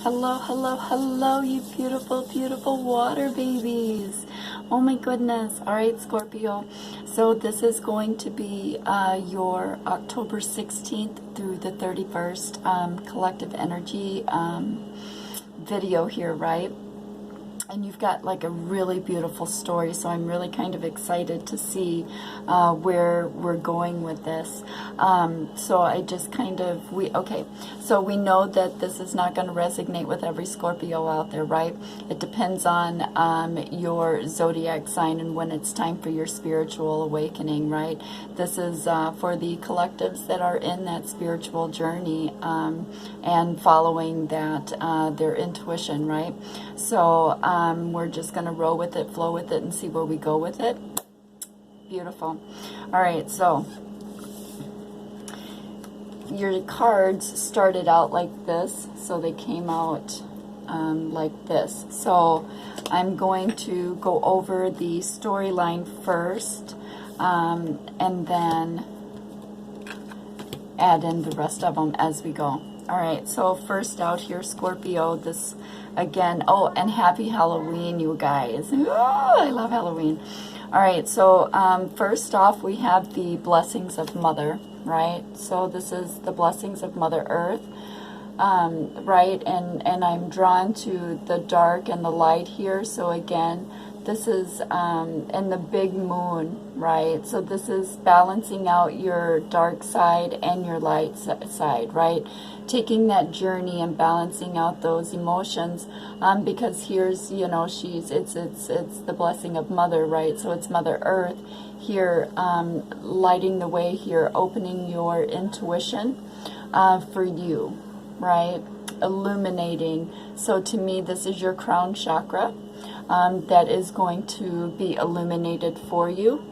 Hello, hello, hello, you beautiful, beautiful water babies. Oh my goodness. All right, Scorpio. So this is going to be your October 16th through the 31st collective energy video here, right? And you've got like a really beautiful story, so I'm really kind of excited to see where we're going with this. So I just kind of, so we know that this is not going to resonate with every Scorpio out there, right? It depends on your zodiac sign and when it's time for your spiritual awakening, right? This is for the collectives that are in that spiritual journey and following that, their intuition, right? So we're just going to roll with it, flow with it, and see where we go with it. Beautiful. All right, so your cards started out like this, so they came out like this. So I'm going to go over the storyline first, and then add in the rest of them as we go. All right, so first out here, Scorpio, this again, oh, and happy Halloween, you guys. Oh, I love Halloween. All right, so first off, we have the blessings of Mother, right? So this is the blessings of Mother Earth, right? And I'm drawn to the dark and the light here. So again, this is in the big moon, right? So this is balancing out your dark side and your light side, right? Taking that journey and balancing out those emotions, because here's, you know, it's the blessing of Mother, right? So it's Mother Earth here, lighting the way here, opening your intuition for you, right? Illuminating. So to me, this is your crown chakra. That is going to be illuminated for you,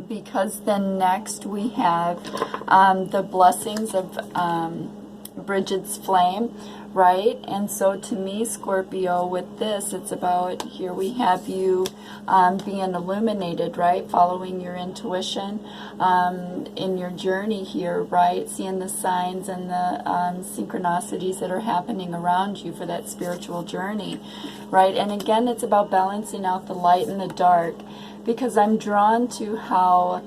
because then next we have the blessings of Bridget's flame, right? And so to me, Scorpio, with this, it's about, here we have you being illuminated, right? Following your intuition in your journey here, right? Seeing the signs and the synchronicities that are happening around you for that spiritual journey, right? And again, it's about balancing out the light and the dark, because I'm drawn to how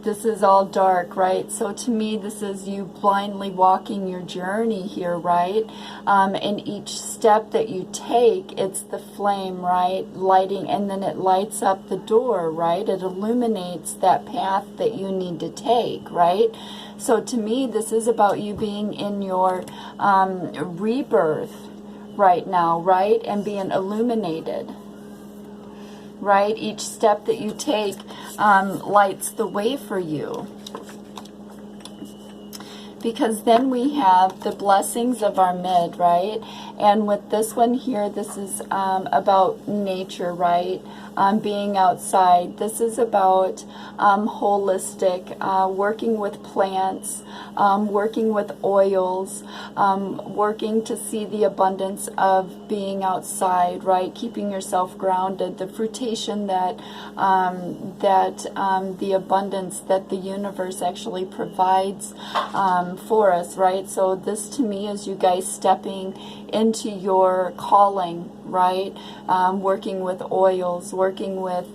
this is all dark, right? So to me, this is you blindly walking your journey here, right? And each step that you take, it's the flame, right? Lighting, and then it lights up the door, right? It illuminates that path that you need to take, right? So to me, this is about you being in your rebirth right now, right? And being illuminated, right? Each step that you take lights the way for you. Because then we have the blessings of our mid, right? And with this one here, this is about nature, right? Being outside. This is about holistic, working with plants, working with oils, working to see the abundance of being outside, right? Keeping yourself grounded. The fruitation that the abundance that the universe actually provides for us, right? So this to me is you guys stepping into your calling, right? Working with oils, working with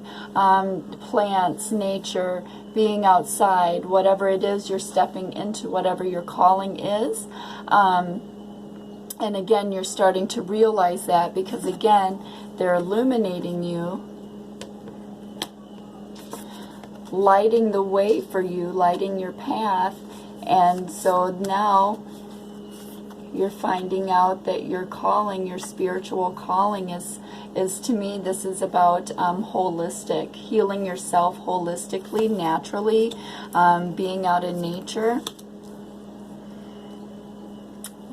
plants, nature, being outside, whatever it is, you're stepping into whatever your calling is. And again, you're starting to realize that, because again, they're illuminating you, lighting the way for you, lighting your path. And so now you're finding out that your calling, your spiritual calling is to me, this is about holistic, healing yourself holistically, naturally, being out in nature.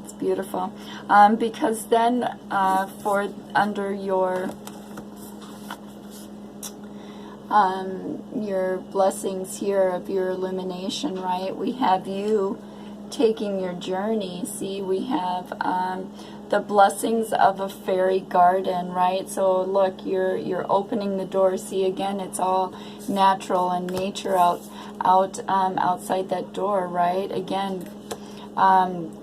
It's beautiful. Because then for under your blessings here of your illumination, right? We have you taking your journey. See, we have the blessings of a fairy garden, right? So look, you're opening the door. See, again, it's all natural and nature outside that door, right? Again,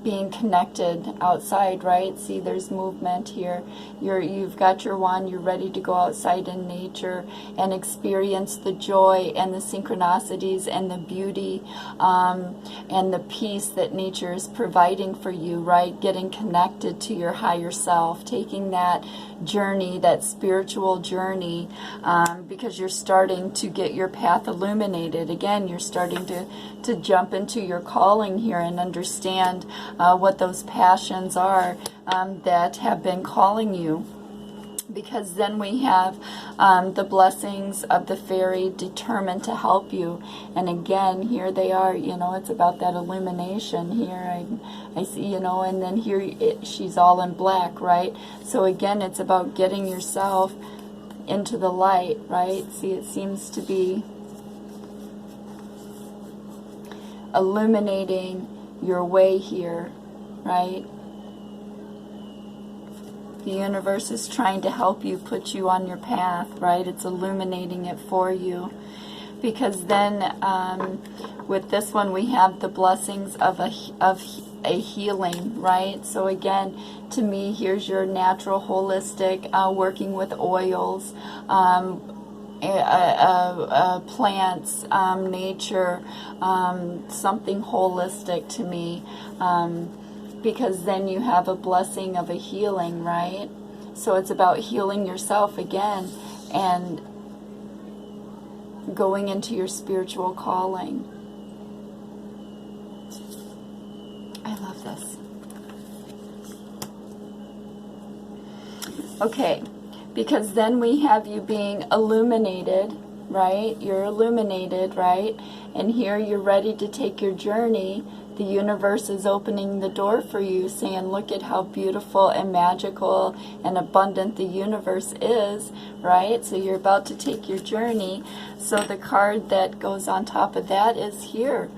being connected outside, right? See, there's movement here. You've got your wand, you're ready to go outside in nature and experience the joy and the synchronicities and the beauty and the peace that nature is providing for you, right? Getting connected to your higher self, taking that journey, that spiritual journey, because you're starting to get your path illuminated. Again, you're starting to jump into your calling here and understand what those passions are that have been calling you. Because then we have the blessings of the fairy determined to help you. And again, here they are, you know, it's about that illumination here. I see, you know, and then here she's all in black, right? So again, it's about getting yourself into the light, right? See, it seems to be illuminating your way here, right? The universe is trying to help you, put you on your path, right? It's illuminating it for you. Because then with this one we have the blessings of a healing, right? So again, to me, here's your natural, holistic, working with oils, plants, nature, something holistic to me. Because then you have a blessing of a healing, right? So it's about healing yourself again and going into your spiritual calling. I love this. Okay, because then we have you being illuminated, right? You're illuminated, right? And here you're ready to take your journey. The universe is opening the door for you, saying, look at how beautiful and magical and abundant the universe is, right? So you're about to take your journey. So the card that goes on top of that is here.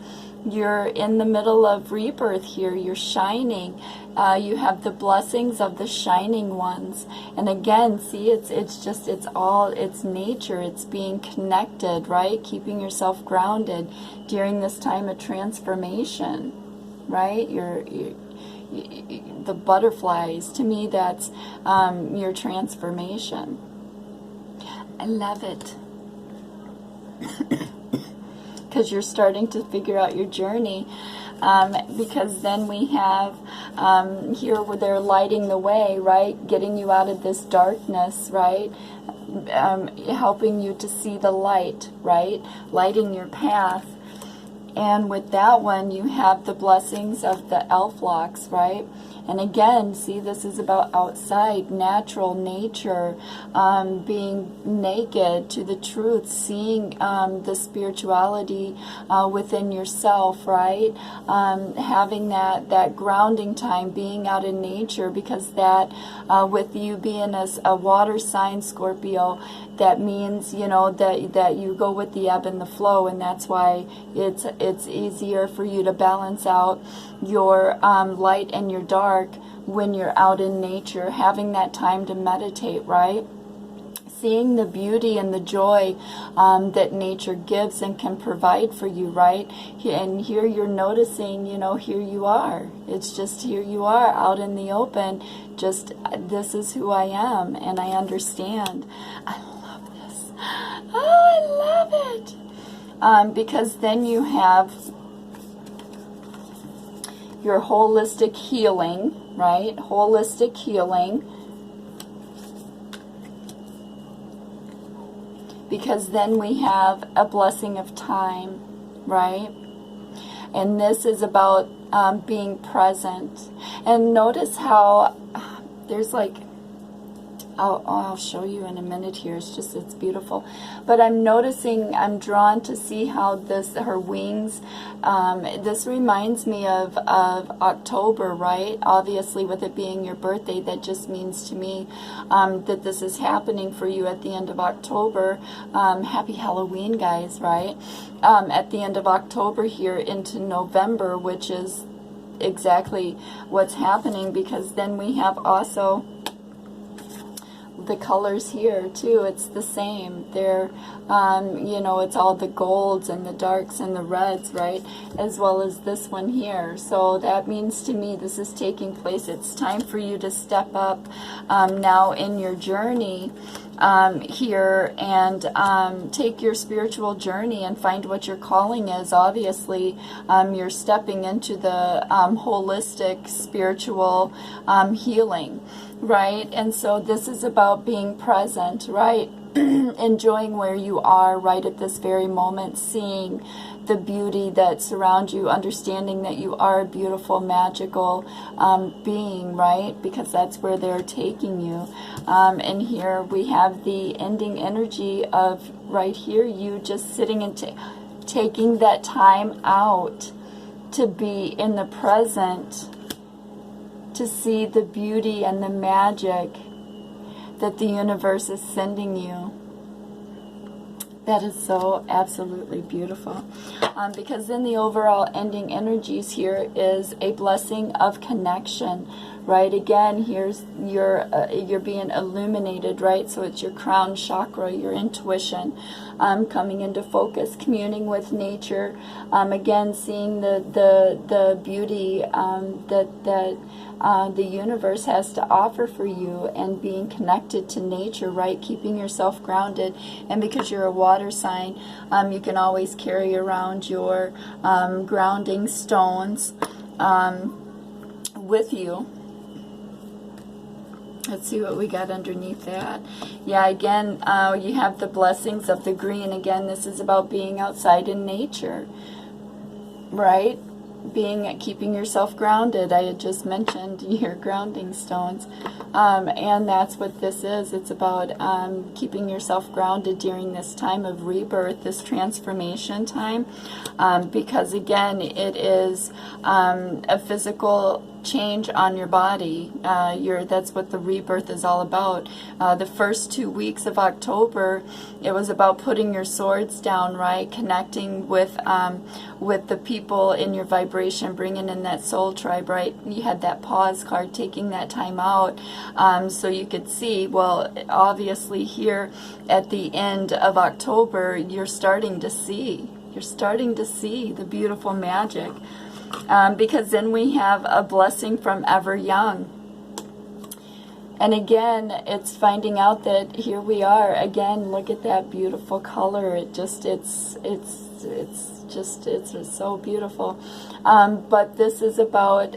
You're in the middle of rebirth here. You're shining. You have the blessings of the shining ones. And again, see, it's nature. It's being connected, right? Keeping yourself grounded during this time of transformation, right? The butterflies, to me, that's your transformation. I love it. Because you're starting to figure out your journey. Because then we have here where they're lighting the way, right? Getting you out of this darkness, right? Helping you to see the light, right? Lighting your path. And with that one, you have the blessings of the elf locks, right? And again, see, this is about outside, natural nature, being naked to the truth, seeing the spirituality within yourself, right? Having that grounding time, being out in nature, because that, with you being a water sign, Scorpio, that means, you know, that you go with the ebb and the flow, and that's why it's easier for you to balance out your light and your dark when you're out in nature, having that time to meditate, right? Seeing the beauty and the joy that nature gives and can provide for you, right? And here you're noticing, you know, here you are. It's just here you are out in the open. Just, this is who I am, and I understand. I love this. Oh, I love it. Because then you have your holistic healing, right? Holistic healing. Because then we have a blessing of time, right? And this is about being present. And notice how there's like, I'll show you in a minute here. It's beautiful. But I'm noticing, I'm drawn to see how her wings, this reminds me of October, right? Obviously, with it being your birthday, that just means to me that this is happening for you at the end of October. Happy Halloween, guys, right? At the end of October here into November, which is exactly what's happening, because then we have also the colors here too, it's the same. They're, you know, it's all the golds and the darks and the reds, right? As well as this one here. So that means to me this is taking place. It's time for you to step up now in your journey here and take your spiritual journey and find what your calling is. Obviously, you're stepping into the holistic spiritual healing, right? And so this is about being present, right? Enjoying where you are right at this very moment, seeing the beauty that surrounds you, understanding that you are a beautiful, magical being, right? Because that's where they're taking you. And here we have the ending energy of right here, you just sitting and taking that time out to be in the present, to see the beauty and the magic that the universe is sending you. That is so absolutely beautiful. Because then the overall ending energies here is a blessing of connection, right? Again, here's you're being illuminated, right? So it's your crown chakra, your intuition, coming into focus, communing with nature. Again, seeing the beauty that the universe has to offer for you, and being connected to nature, right? Keeping yourself grounded. And because you're a water sign, you can always carry around your grounding stones with you. Let's see what we got underneath that. Yeah, again, you have the blessings of the green. Again, this is about being outside in nature, right? Keeping yourself grounded. I had just mentioned your grounding stones, and that's what this is. It's about keeping yourself grounded during this time of rebirth, this transformation time, because again, it is a physical change on your body. That's what the rebirth is all about. The first 2 weeks of October, it was about putting your swords down, right? Connecting with the people in your vibration, bringing in that soul tribe, right? You had that pause card, taking that time out, so you could see. Well, obviously here at the end of October, you're starting to see the beautiful magic. Because then we have a blessing from ever young. And again, it's finding out that here we are again. Look at that beautiful color. It's so beautiful. But this is about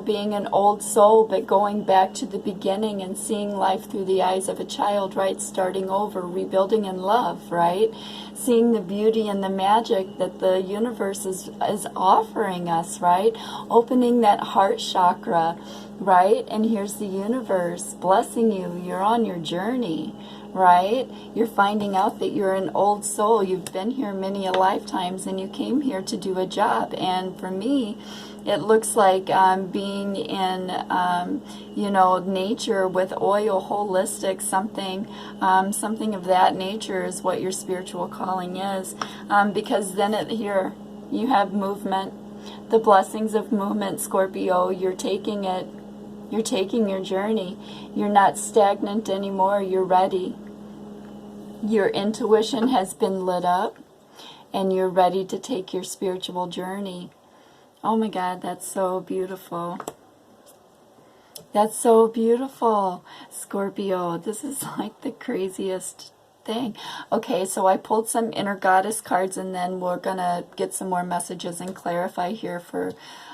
being an old soul, but going back to the beginning and seeing life through the eyes of a child, right? Starting over, rebuilding in love, right? Seeing the beauty and the magic that the universe is offering us, right? Opening that heart chakra, right? And here's the universe blessing you. You're on your journey, right? You're finding out that you're an old soul. You've been here many a lifetimes, and you came here to do a job. And for me, it looks like being in, nature with oil, holistic, something of that nature is what your spiritual calling is. Because then here you have movement, the blessings of movement, Scorpio. You're taking it. You're taking your journey. You're not stagnant anymore. You're ready. Your intuition has been lit up, and you're ready to take your spiritual journey. Oh my God, that's so beautiful. That's so beautiful, Scorpio. This is like the craziest thing. Okay, so I pulled some inner goddess cards, and then we're gonna get some more messages and clarify here for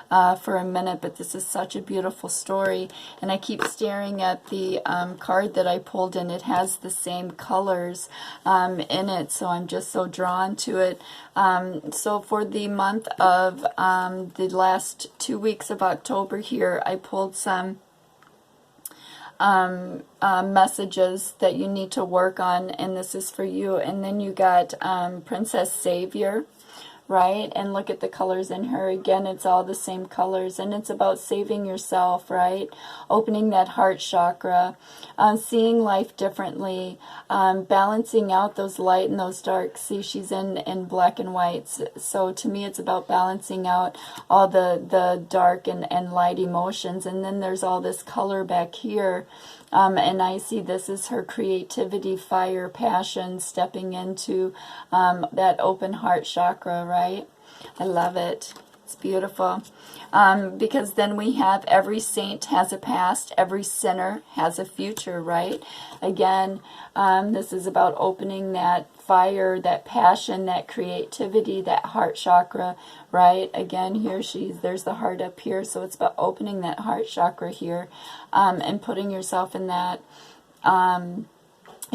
a minute. But this is such a beautiful story, and I keep staring at the card that I pulled, and it has the same colors in it, so I'm just so drawn to it. So for the month of the last 2 weeks of October here, I pulled some messages that you need to work on, and this is for you. And then you got Princess Savior, right? And look at the colors in her. Again, it's all the same colors, and it's about saving yourself, right? Opening that heart chakra, seeing life differently, balancing out those light and those dark. See, she's in black and white, so to me it's about balancing out all the dark and light emotions. And then there's all this color back here. And I see this as her creativity, fire, passion, stepping into that open heart chakra, right? I love it. It's beautiful. Because then we have every saint has a past, every sinner has a future, right? Again, this is about opening that fire, that passion, that creativity, that heart chakra, right? Again, here there's the heart up here, so it's about opening that heart chakra here, and putting yourself in that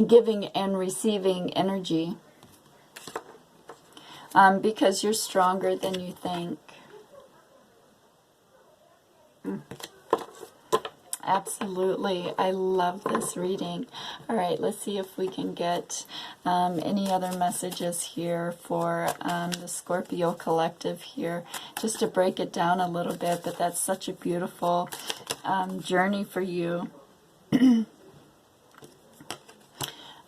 giving and receiving energy, because you're stronger than you think. Absolutely. I love this reading. All right, let's see if we can get any other messages here for the Scorpio collective here, just to break it down a little bit. But that's such a beautiful journey for you.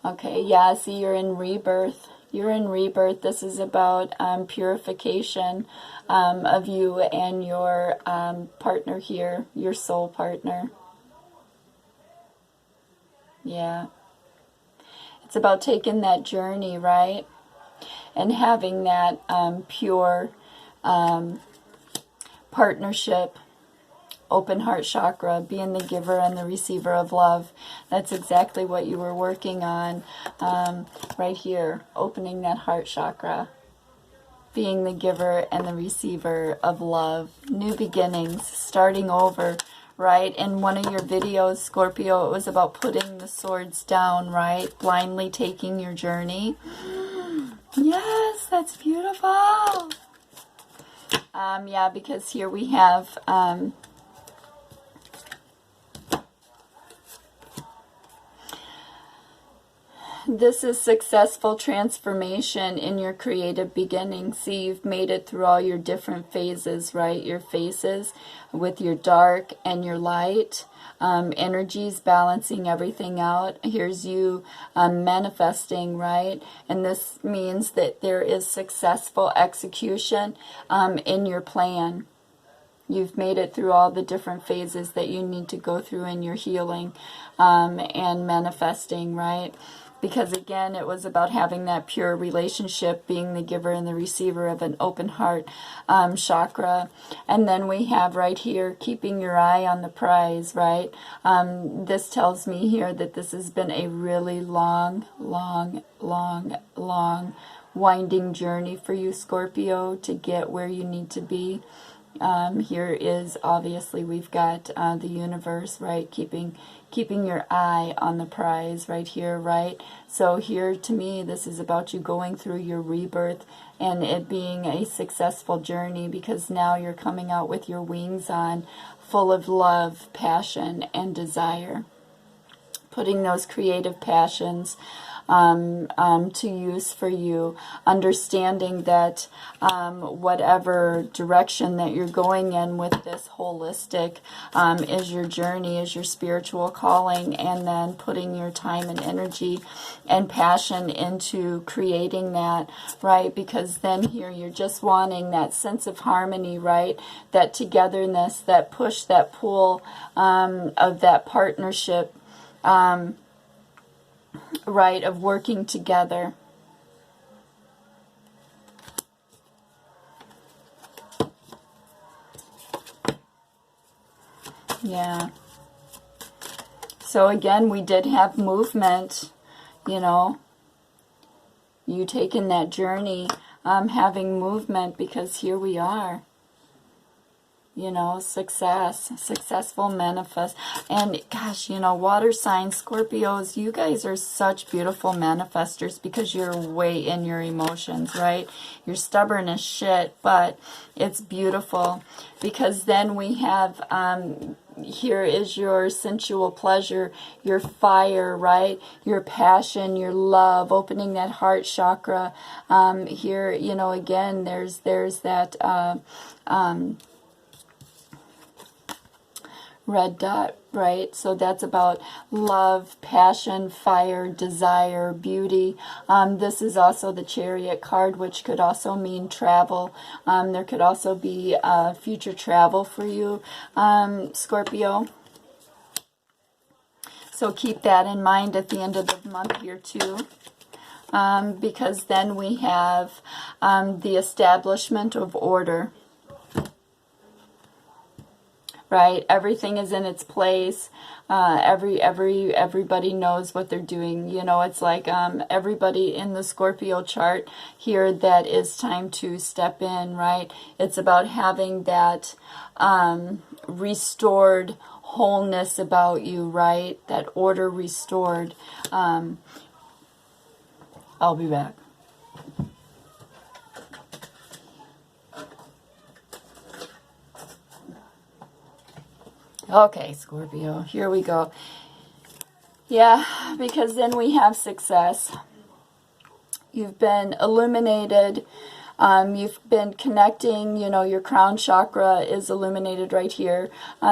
Okay, yeah, see, you're in rebirth. You're in rebirth. This is about purification of you and your partner here, your soul partner. Yeah. It's about taking that journey, right? And having that pure partnership, open heart chakra, being the giver and the receiver of love. That's exactly what you were working on right here, opening that heart chakra, being the giver and the receiver of love, new beginnings, starting over, right? In one of your videos, Scorpio, it was about putting the swords down, right? Blindly taking your journey. Yes, that's beautiful. Yeah, because here we have this is successful transformation in your creative beginning. See, you've made it through all your different phases, right? Your phases with your dark and your light. Energies balancing everything out. Here's you manifesting, right? And this means that there is successful execution in your plan. You've made it through all the different phases that you need to go through in your healing and manifesting, right? Because again, it was about having that pure relationship, being the giver and the receiver of an open heart chakra. And then we have right here, keeping your eye on the prize, right? This tells me here that this has been a really long, winding journey for you, Scorpio, to get where you need to be. Here is, obviously, we've got the universe, right? Keeping your eye on the prize right here, right? So here, to me, this is about you going through your rebirth and it being a successful journey, because now you're coming out with your wings on, full of love, passion, and desire. Putting those creative passions to use for you, understanding that whatever direction that you're going in with this holistic is your journey, is your spiritual calling, and then putting your time and energy and passion into creating that, right? Because then here you're just wanting that sense of harmony, right? That togetherness, that push, that pull of that partnership, right, of working together. Yeah. So again, we did have movement, you know, you taking that journey, having movement, because here we are. You know, successful manifest. And gosh, you know, water signs, Scorpios, you guys are such beautiful manifestors because you're way in your emotions, right? You're stubborn as shit, but it's beautiful because then we have here is your sensual pleasure, your fire, right? Your passion, your love, opening that heart chakra. Here, you know, again, there's that red dot, right? So that's about love, passion, fire, desire, beauty. This is also the Chariot card, which could also mean travel. There could also be future travel for you, Scorpio. So keep that in mind at the end of the month here too. Because then we have the establishment of order. Right, everything is in its place. Everybody knows what they're doing. You know, it's like everybody in the Scorpio chart here that is time to step in. Right, it's about having that restored wholeness about you. Right, that order restored. I'll be back. Okay, Scorpio, here we go. Yeah, because then we have success. You've been illuminated. You've been connecting, you know, your crown chakra is illuminated right here.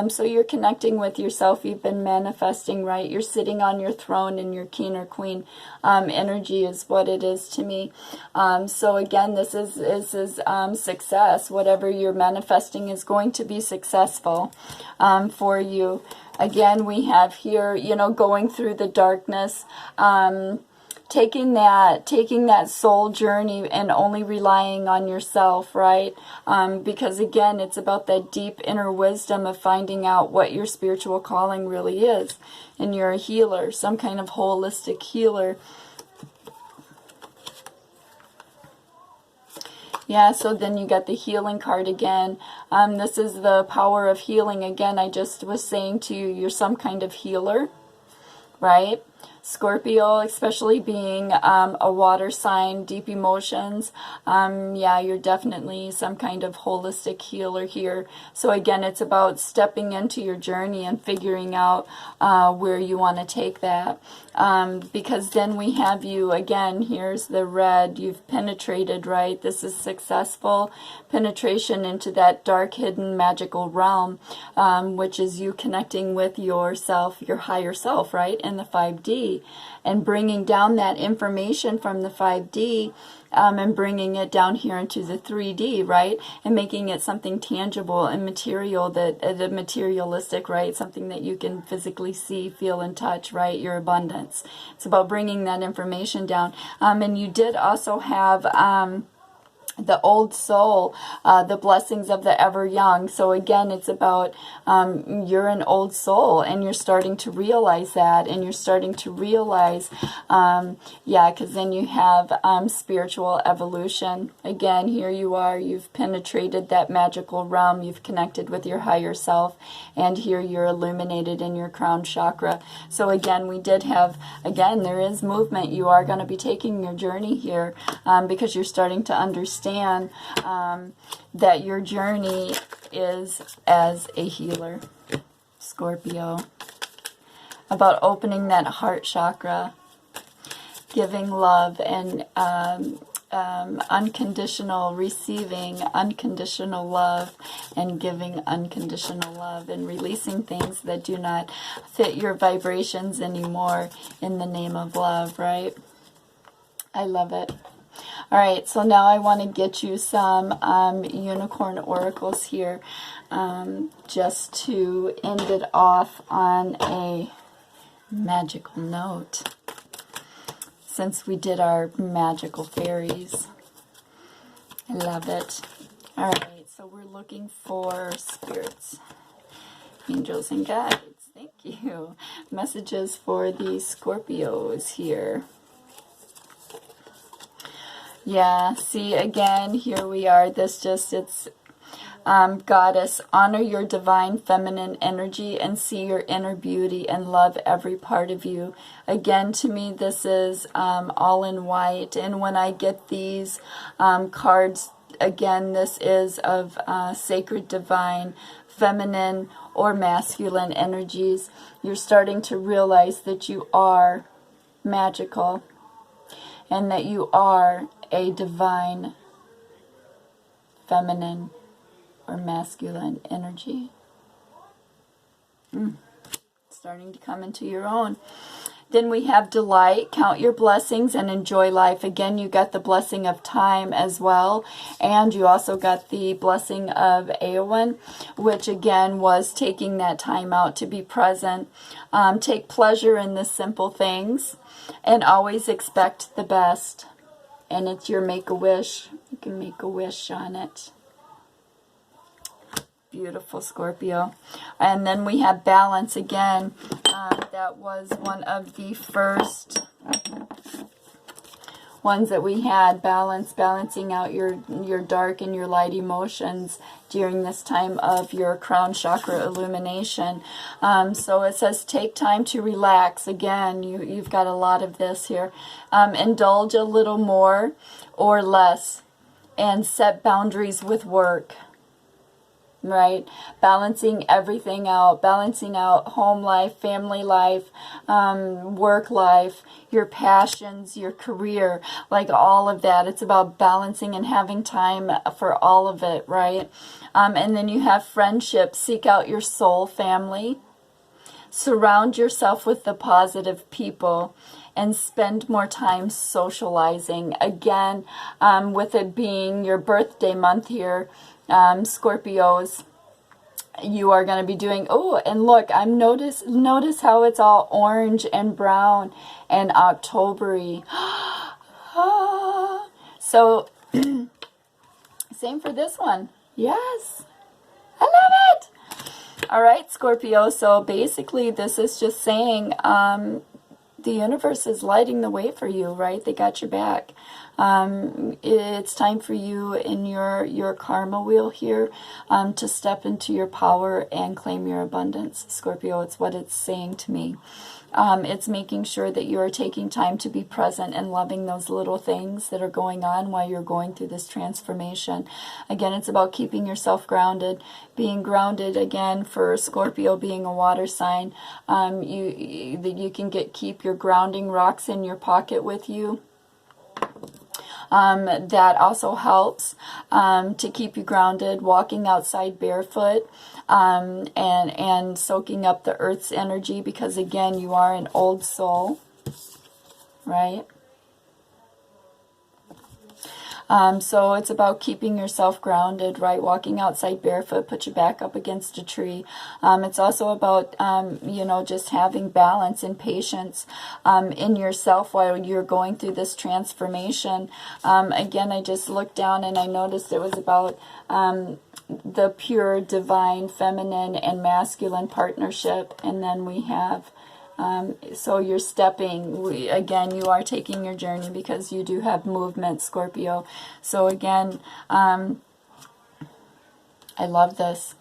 So you're connecting with yourself. You've been manifesting, right? You're sitting on your throne, and your king or queen energy is what it is to me. So again, this is success. Whatever you're manifesting is going to be successful for you. Again, we have here, you know, going through the darkness, taking that soul journey and only relying on yourself, right? Because again, it's about that deep inner wisdom of finding out what your spiritual calling really is. And you're a healer, some kind of holistic healer. Yeah, so then you got the healing card again. This is the power of healing. Again, I just was saying to you, you're some kind of healer, right? Scorpio, especially being a water sign, deep emotions. Yeah, you're definitely some kind of holistic healer here. So again, it's about stepping into your journey and figuring out where you want to take that. Because then we have you, again, here's the red, you've penetrated, right? This is successful penetration into that dark, hidden, magical realm, which is you connecting with yourself, your higher self, right? In the 5D. And bringing down that information from the 5D and bringing it down here into the 3D, right? And making it something tangible and material, that materialistic, right? Something that you can physically see, feel, and touch, right? Your abundance. It's about bringing that information down. And you did also have the old soul, the blessings of the ever young. So again, it's about you're an old soul, and you're starting to realize that, and you're starting to realize, yeah, because then you have spiritual evolution. Again, here you are, you've penetrated that magical realm, you've connected with your higher self, and here you're illuminated in your crown chakra. So again, we did have, again, there is movement. You are going to be taking your journey here because you're starting to understand that your journey is as a healer, Scorpio. About opening that heart chakra, giving love and unconditional, receiving unconditional love and giving unconditional love, and releasing things that do not fit your vibrations anymore in the name of love, right? I love it. All right, so now I want to get you some unicorn oracles here, just to end it off on a magical note, since we did our magical fairies. I love it. All right, so we're looking for spirits, angels, and guides. Thank you. Messages for the Scorpios here. Yeah, see, again, here we are. This just, it's Goddess, honor your divine feminine energy and see your inner beauty and love every part of you. Again, to me, this is all in white. And when I get these cards, again, this is of sacred divine feminine or masculine energies. You're starting to realize that you are magical and that you are a divine feminine or masculine energy. Starting to come into your own. Then we have delight. Count your blessings and enjoy life. Again, you got the blessing of time as well. And you also got the blessing of Eowyn, which again was taking that time out to be present. Take pleasure in the simple things and always expect the best. And it's your make-a-wish. You can make a wish on it. Beautiful, Scorpio. And then we have balance again. That was one of the first ones that we had. Balancing out your dark and your light emotions during this time of your crown chakra illumination. So it says take time to relax. Again, you've got a lot of this here. Indulge a little more or less, and set boundaries with work. Right? Balancing everything out, balancing out home life, family life, work life, your passions, your career, like all of that. It's about balancing and having time for all of it, right? And then you have friendship. Seek out your soul family. Surround yourself with the positive people and spend more time socializing. Again, with it being your birthday month here, Scorpios, you are going to be doing, oh, and look, notice how it's all orange and brown and October-y. So, same for this one. Yes, I love it. All right, Scorpio, so basically this is just saying the universe is lighting the way for you, right? They got your back. It's time for you in your karma wheel here to step into your power and claim your abundance, Scorpio. It's what it's saying to me. It's making sure that you are taking time to be present and loving those little things that are going on while you're going through this transformation. Again, it's about keeping yourself grounded. Being grounded, again, for Scorpio being a water sign, you can keep your grounding rocks in your pocket with you. That also helps to keep you grounded, walking outside barefoot and soaking up the earth's energy, because again, you are an old soul, right? So it's about keeping yourself grounded, right? Walking outside barefoot, put your back up against a tree. It's also about, just having balance and patience in yourself while you're going through this transformation. Again, I just looked down and I noticed it was about the pure, divine, feminine, and masculine partnership. And then we have... so you're stepping, again, you are taking your journey because you do have movement, Scorpio. So again, I love this.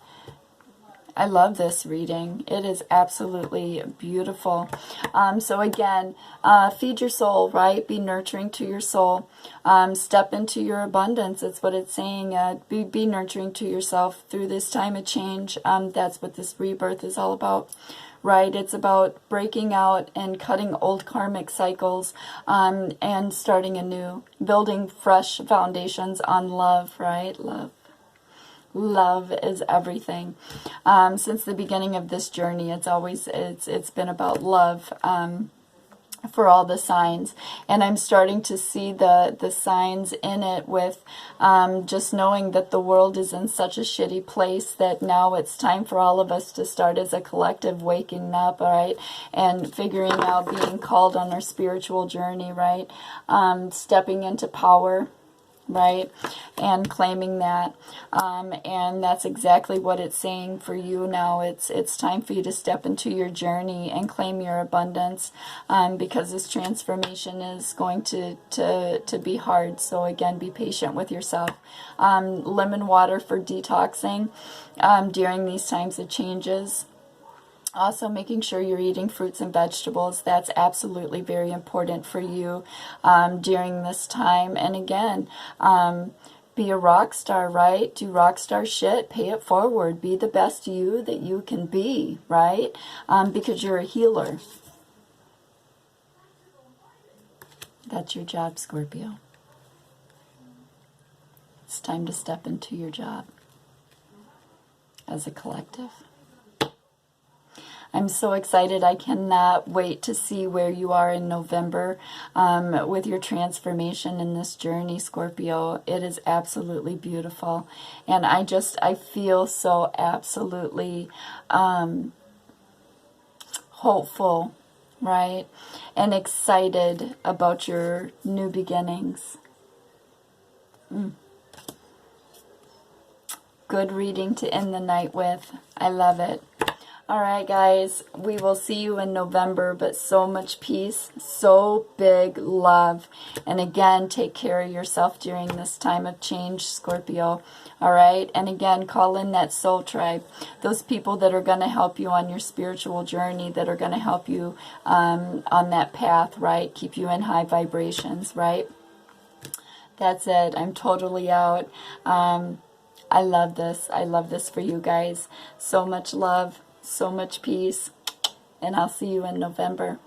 I love this reading. It is absolutely beautiful. So again, feed your soul, right? Be nurturing to your soul. Step into your abundance. That's what it's saying. Be nurturing to yourself through this time of change. That's what this rebirth is all about. Right? It's about breaking out and cutting old karmic cycles and starting anew, building fresh foundations on love, right? Love is everything. Since the beginning of this journey, it's been about love for all the signs, and I'm starting to see the signs in it with just knowing that the world is in such a shitty place that now it's time for all of us to start as a collective waking up, all right, and figuring out, being called on our spiritual journey, right, stepping into power, right, and claiming that, and that's exactly what it's saying for you now. It's time for you to step into your journey and claim your abundance, because this transformation is going to be hard. So again, be patient with yourself. Lemon water for detoxing during these times of changes. Also, making sure you're eating fruits and vegetables. That's absolutely very important for you during this time. And again, Be a rock star, right? Do rock star shit. Pay it forward. Be the best you that you can be, right? Because you're a healer. That's your job, Scorpio. It's time to step into your job as a collective. I'm so excited. I cannot wait to see where you are in November with your transformation in this journey, Scorpio. It is absolutely beautiful. And I feel so absolutely hopeful, right? And excited about your new beginnings. Good reading to end the night with. I love it. All right, guys, we will see you in November, but so much peace, so big love. And again, take care of yourself during this time of change, Scorpio. All right, and again, call in that soul tribe, those people that are going to help you on your spiritual journey, that are going to help you on that path, right? Keep you in high vibrations, right? That's it. I'm totally out. I love this. I love this for you guys. So much love. So much peace, and I'll see you in November.